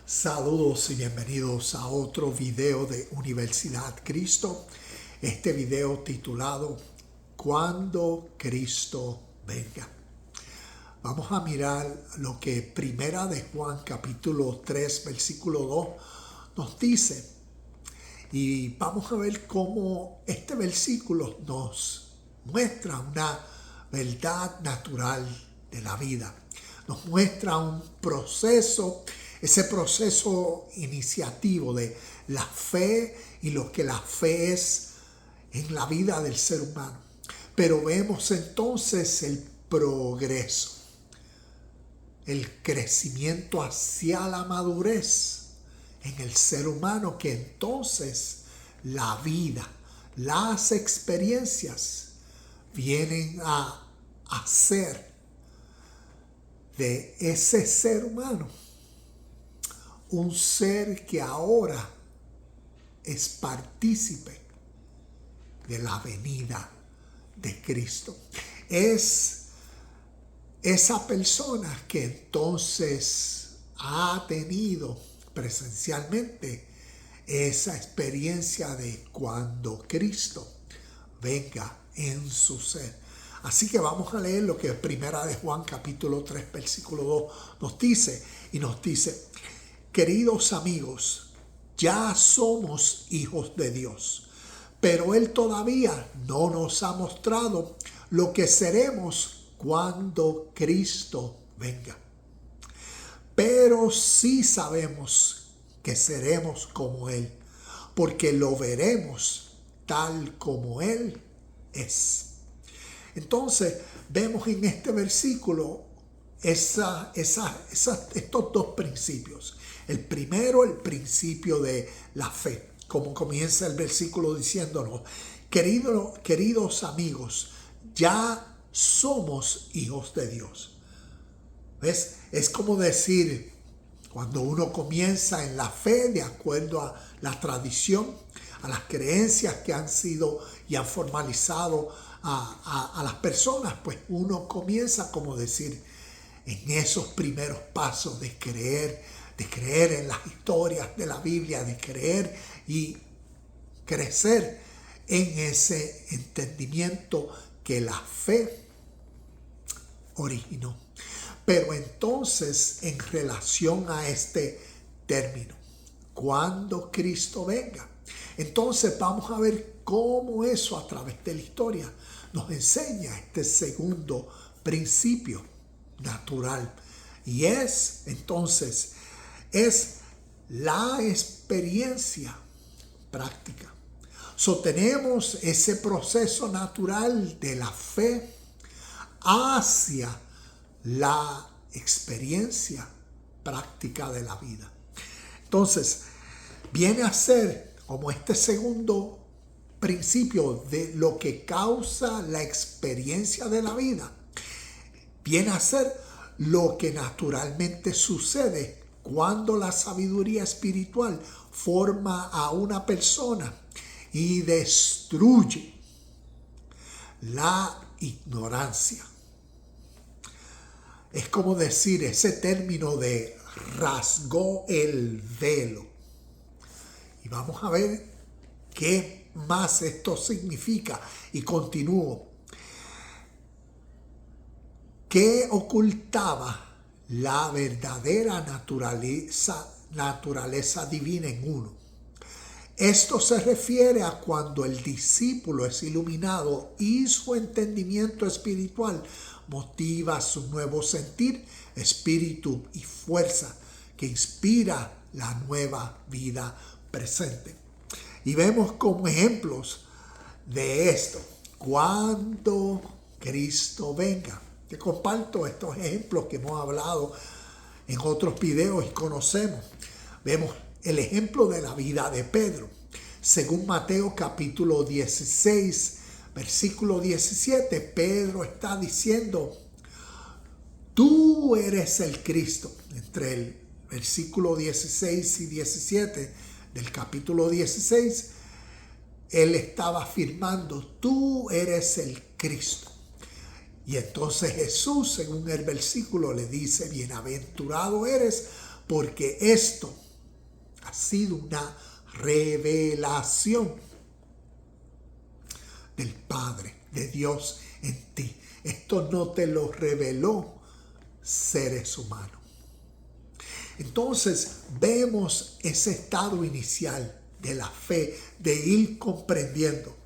Saludos y bienvenidos a otro video de Universidad Cristo. Este video titulado Cuando Cristo venga. Vamos a mirar lo que Primera de Juan capítulo 3 versículo 2 nos dice. Y vamos a ver cómo este versículo nos muestra una verdad natural de la vida. Nos muestra un proceso, ese proceso iniciativo de la fe y lo que la fe es en la vida del ser humano. Pero vemos entonces el progreso, el crecimiento hacia la madurez en el ser humano, que entonces la vida, las experiencias vienen a hacer de ese ser humano un ser que ahora es partícipe de la venida de Cristo. Es esa persona que entonces ha tenido presencialmente esa experiencia de cuando Cristo venga en su ser. Así que vamos a leer lo que Primera de Juan capítulo 3 versículo 2 nos dice. Y nos dice: queridos amigos, ya somos hijos de Dios, pero Él todavía no nos ha mostrado lo que seremos cuando Cristo venga. Pero sí sabemos que seremos como Él, porque lo veremos tal como Él es. Entonces vemos en este versículo estos dos principios. El primero, el principio de la fe, como comienza el versículo diciéndonos: queridos amigos, ya somos hijos de Dios. ¿Ves? Es como decir, cuando uno comienza en la fe de acuerdo a la tradición, a las creencias que han sido y han formalizado a las personas, pues uno comienza, como decir, en esos primeros pasos de creer en las historias de la Biblia, de creer y crecer en ese entendimiento que la fe originó. Pero entonces, en relación a este término, cuando Cristo venga, entonces vamos a ver cómo eso a través de la historia nos enseña este segundo principio natural. Y es la experiencia práctica. Tenemos ese proceso natural de la fe hacia la experiencia práctica de la vida. Entonces, viene a ser como este segundo principio de lo que causa la experiencia de la vida. Viene a ser lo que naturalmente sucede cuando la sabiduría espiritual forma a una persona y destruye la ignorancia. Es como decir ese término de rasgó el velo. Y vamos a ver qué más esto significa. Y continúo. ¿Qué ocultaba la verdadera naturaleza divina en uno? Esto se refiere a cuando el discípulo es iluminado y su entendimiento espiritual motiva su nuevo sentir, espíritu y fuerza que inspira la nueva vida presente. Y vemos como ejemplos de esto, cuando Cristo venga. Te comparto estos ejemplos que hemos hablado en otros videos y conocemos. Vemos el ejemplo de la vida de Pedro. Según Mateo capítulo 16, versículo 17, Pedro está diciendo: tú eres el Cristo. Entre el versículo 16 y 17 del capítulo 16, él estaba afirmando: tú eres el Cristo. Y entonces Jesús, según el versículo, le dice: bienaventurado eres porque esto ha sido una revelación del Padre, de Dios en ti. Esto no te lo reveló seres humanos. Entonces vemos ese estado inicial de la fe, de ir comprendiendo.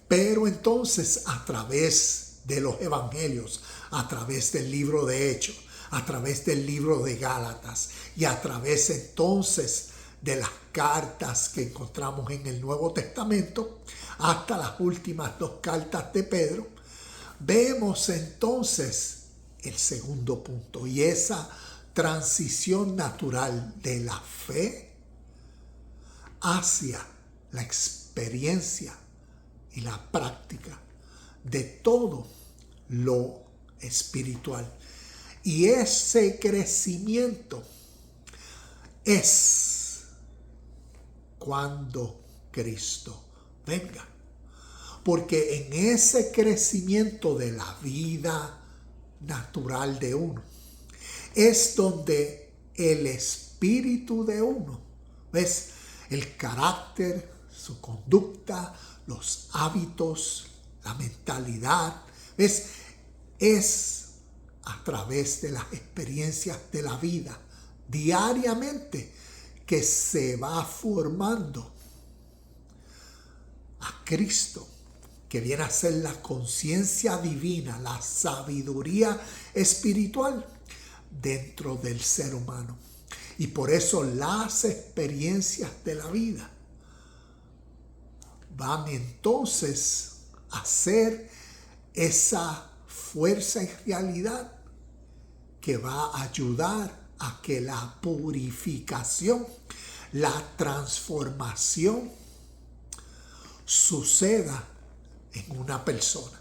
Pero entonces a través de los evangelios, a través del libro de Hechos, a través del libro de Gálatas y a través entonces de las cartas que encontramos en el Nuevo Testamento, hasta las últimas 2 cartas de Pedro, vemos entonces el segundo punto, y esa transición natural de la fe hacia la experiencia y la práctica de todo lo espiritual. Y ese crecimiento es cuando Cristo venga. Porque en ese crecimiento de la vida natural de uno es donde el espíritu de uno, ¿ves? El carácter, su conducta, los hábitos, la mentalidad, ¿ves? Es a través de las experiencias de la vida diariamente que se va formando a Cristo, que viene a ser la conciencia divina, la sabiduría espiritual dentro del ser humano. Y por eso las experiencias de la vida van entonces a ser esa fuerza y realidad que va a ayudar a que la purificación, la transformación suceda en una persona.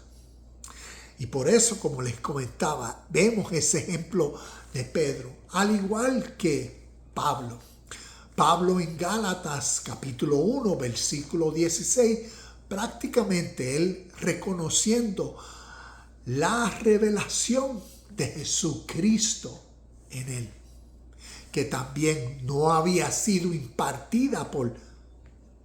Y por eso, como les comentaba, vemos ese ejemplo de Pedro, al igual que Pablo. Pablo en Gálatas capítulo 1, versículo 16, prácticamente él reconociendo la revelación de Jesucristo en él, que también no había sido impartida por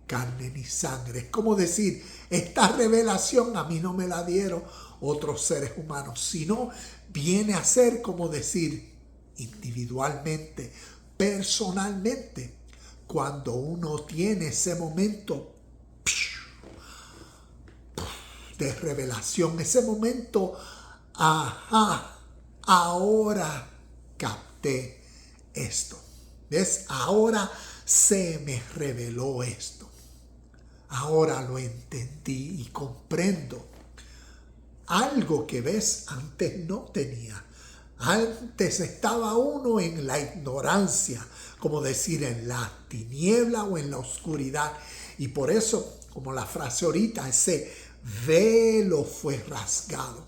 carne ni sangre. Es como decir, esta revelación a mí no me la dieron otros seres humanos, sino viene a ser como decir individualmente, personalmente, cuando uno tiene ese momento de revelación, ese momento, ahora capté esto. ¿Ves? Ahora se me reveló esto. Ahora lo entendí y comprendo. Algo que, ves, antes no tenía. Antes estaba uno en la ignorancia, como decir, en la tiniebla o en la oscuridad. Y por eso, como la frase ahorita, ese velo fue rasgado.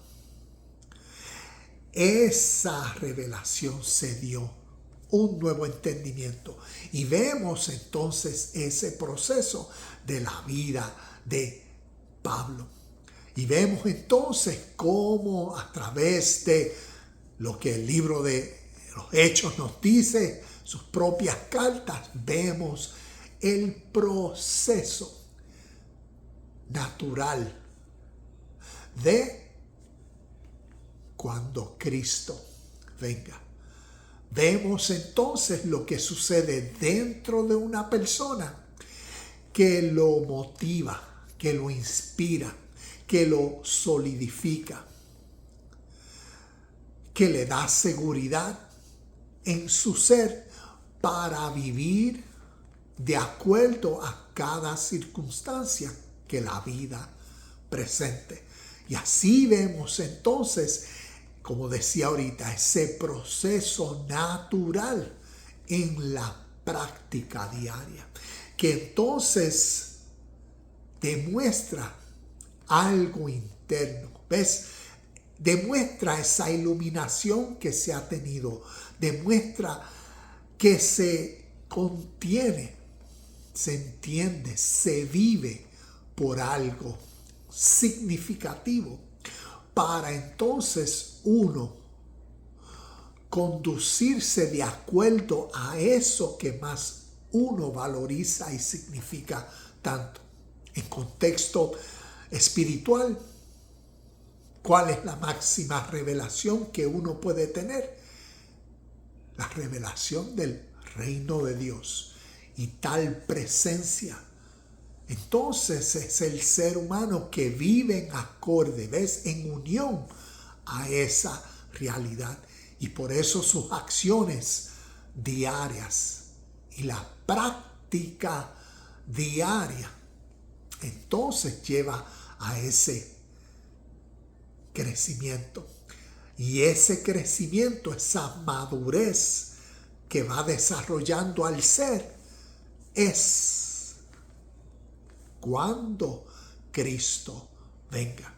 Esa revelación se dio, un nuevo entendimiento. Y vemos entonces ese proceso de la vida de Pablo. Y vemos entonces cómo a través de lo que el libro de los Hechos nos dice, sus propias cartas, vemos el proceso natural de cuando Cristo venga. Vemos entonces lo que sucede dentro de una persona que lo motiva, que lo inspira, que lo solidifica, que le da seguridad en su ser para vivir de acuerdo a cada circunstancia que la vida presente. Y así vemos entonces, como decía ahorita, ese proceso natural en la práctica diaria, que entonces demuestra algo interno. ¿Ves? Demuestra esa iluminación que se ha tenido. Demuestra que se contiene, se entiende, se vive por algo significativo, para entonces uno conducirse de acuerdo a eso que más uno valoriza y significa tanto. En contexto espiritual, ¿cuál es la máxima revelación que uno puede tener? La revelación del reino de Dios y tal presencia. Entonces es el ser humano que vive en acorde, ¿ves? En unión a esa realidad. Y por eso sus acciones diarias y la práctica diaria entonces lleva a ese crecimiento. Y ese crecimiento, esa madurez que va desarrollando al ser, es cuando Cristo venga.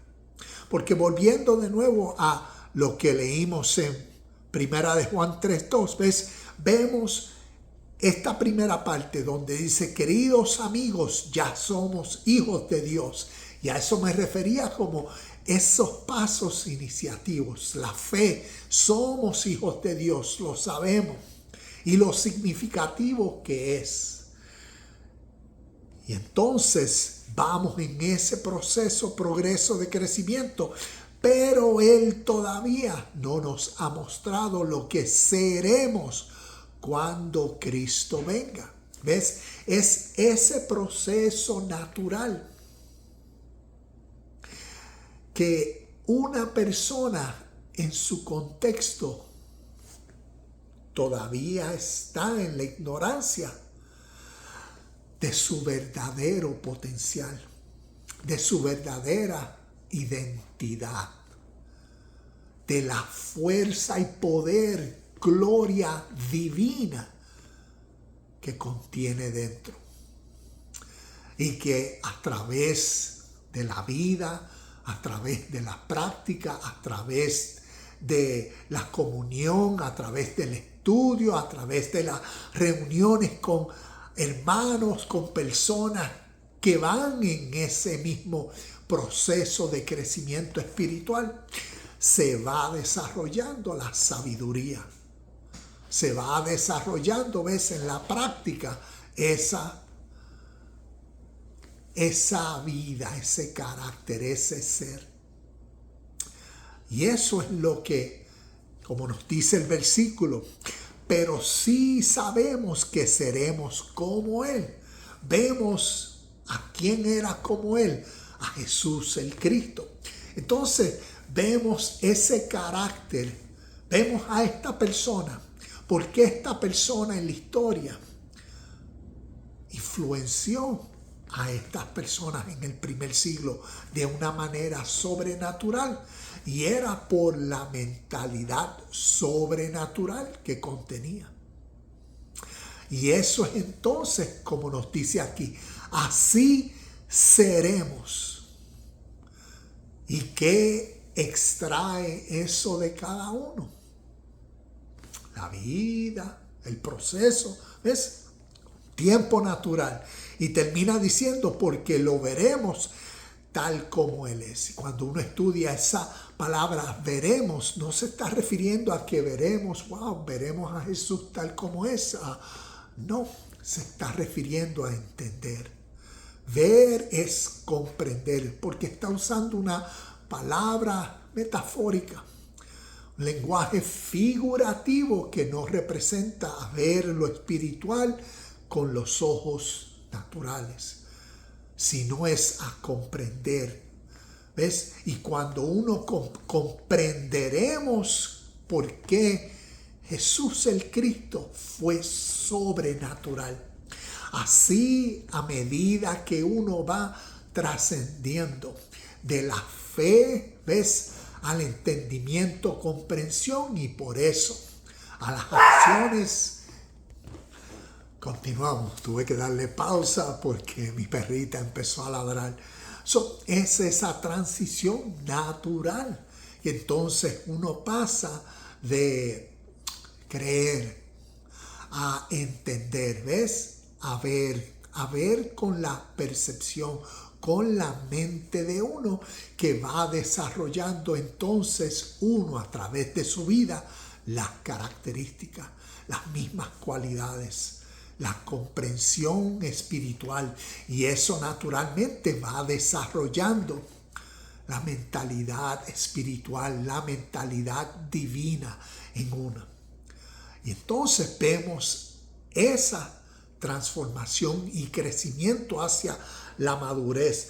Porque volviendo de nuevo a lo que leímos en Primera de Juan 3:2, ¿ves? Vemos esta primera parte donde dice, queridos amigos, ya somos hijos de Dios. Y a eso me refería como esos pasos iniciativos. La fe, somos hijos de Dios, lo sabemos. Y lo significativo que es. Y entonces vamos en ese proceso, progreso de crecimiento. Pero Él todavía no nos ha mostrado lo que seremos cuando Cristo venga. ¿Ves? Es ese proceso natural que una persona en su contexto todavía está en la ignorancia de su verdadero potencial, de su verdadera identidad, de la fuerza y poder, gloria divina que contiene dentro. Y que a través de la vida, a través de la práctica, a través de la comunión, a través del estudio, a través de las reuniones con hermanos, con personas que van en ese mismo proceso de crecimiento espiritual, se va desarrollando la sabiduría. Se va desarrollando, ves, en la práctica esa vida, ese carácter, ese ser. Y eso es lo que, como nos dice el versículo, pero sí sabemos que seremos como Él. Vemos a quién era como Él, a Jesús el Cristo. Entonces vemos ese carácter, vemos a esta persona. Porque esta persona en la historia influenció a estas personas en el primer siglo de una manera sobrenatural. Y era por la mentalidad sobrenatural que contenía. Y eso es entonces, como nos dice aquí, así seremos. ¿Y qué extrae eso de cada uno? La vida, el proceso, ¿ves? Tiempo natural. Y termina diciendo, porque lo veremos tal como Él es. Y cuando uno estudia esa palabra veremos, no se está refiriendo a que veremos, veremos a Jesús tal como es. No, se está refiriendo a entender. Ver es comprender, porque está usando una palabra metafórica. Un lenguaje figurativo que no representa a ver lo espiritual con los ojos naturales, sino es a comprender. ¿Ves? Y cuando uno comprenderemos por qué Jesús el Cristo fue sobrenatural. Así, a medida que uno va trascendiendo de la fe, ¿ves?, al entendimiento, comprensión, y por eso a las acciones. Continuamos, tuve que darle pausa porque mi perrita empezó a ladrar. Es esa transición natural. Y entonces uno pasa de creer a entender, ¿ves? A ver con la percepción, con la mente de uno, que va desarrollando entonces uno a través de su vida las características, las mismas cualidades, la comprensión espiritual, y eso naturalmente va desarrollando la mentalidad espiritual, la mentalidad divina en uno. Y entonces vemos esa transformación y crecimiento hacia la madurez.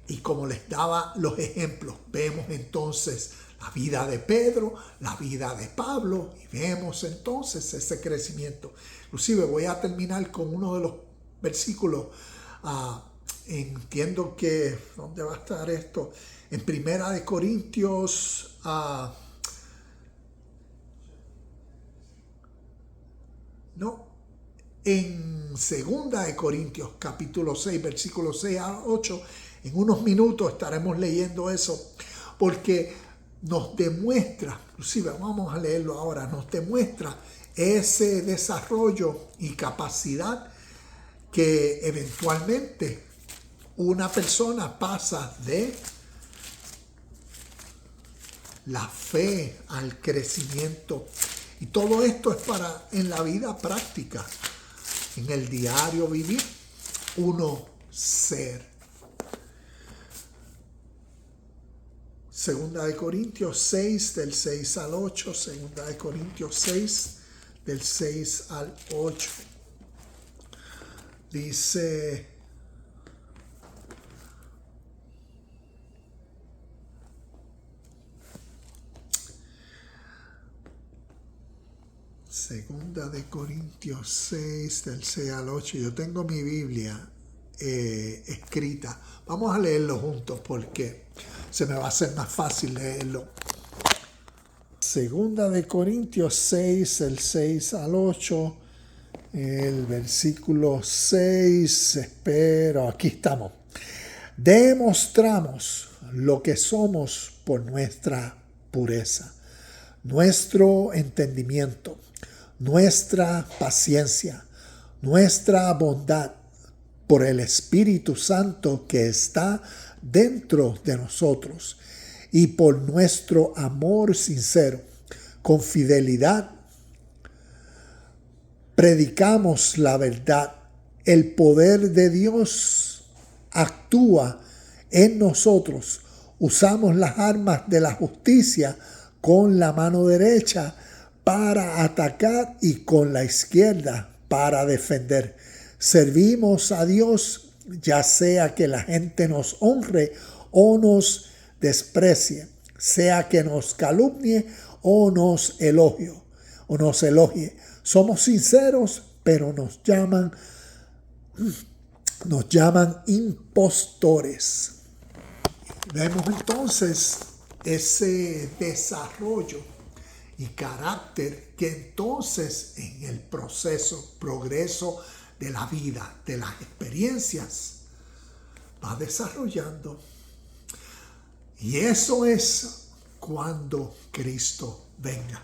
Y como les daba los ejemplos, vemos entonces la vida de Pedro, la vida de Pablo, y vemos entonces ese crecimiento. Inclusive voy a terminar con uno de los versículos. Entiendo que, ¿dónde va a estar esto? En Primera de Corintios, en Segunda de Corintios, capítulo 6, versículos 6 a 8, en unos minutos estaremos leyendo eso, porque nos demuestra, inclusive vamos a leerlo ahora, nos demuestra ese desarrollo y capacidad que eventualmente una persona pasa de la fe al crecimiento. Y todo esto es para en la vida práctica, en el diario vivir, uno ser. Segunda de Corintios 6, del 6 al 8. Segunda de Corintios 6, del 6 al 8. Dice: Segunda de Corintios 6, del 6 al 8. Yo tengo mi Biblia escrita. Vamos a leerlo juntos porque se me va a hacer más fácil leerlo. Segunda de Corintios 6, el 6 al 8. El versículo 6, espero, aquí estamos. Demostramos lo que somos por nuestra pureza, nuestro entendimiento, nuestra paciencia, nuestra bondad, por el Espíritu Santo que está dentro de nosotros, y por nuestro amor sincero, con fidelidad, predicamos la verdad. El poder de Dios actúa en nosotros. Usamos las armas de la justicia con la mano derecha para atacar y con la izquierda para defender. Servimos a Dios, ya sea que la gente nos honre o nos desprecie, sea que nos calumnie o nos elogie. Somos sinceros, pero nos llaman impostores. Vemos entonces ese desarrollo y carácter que entonces en el progreso de la vida, de las experiencias, va desarrollando. Y eso es cuando Cristo venga.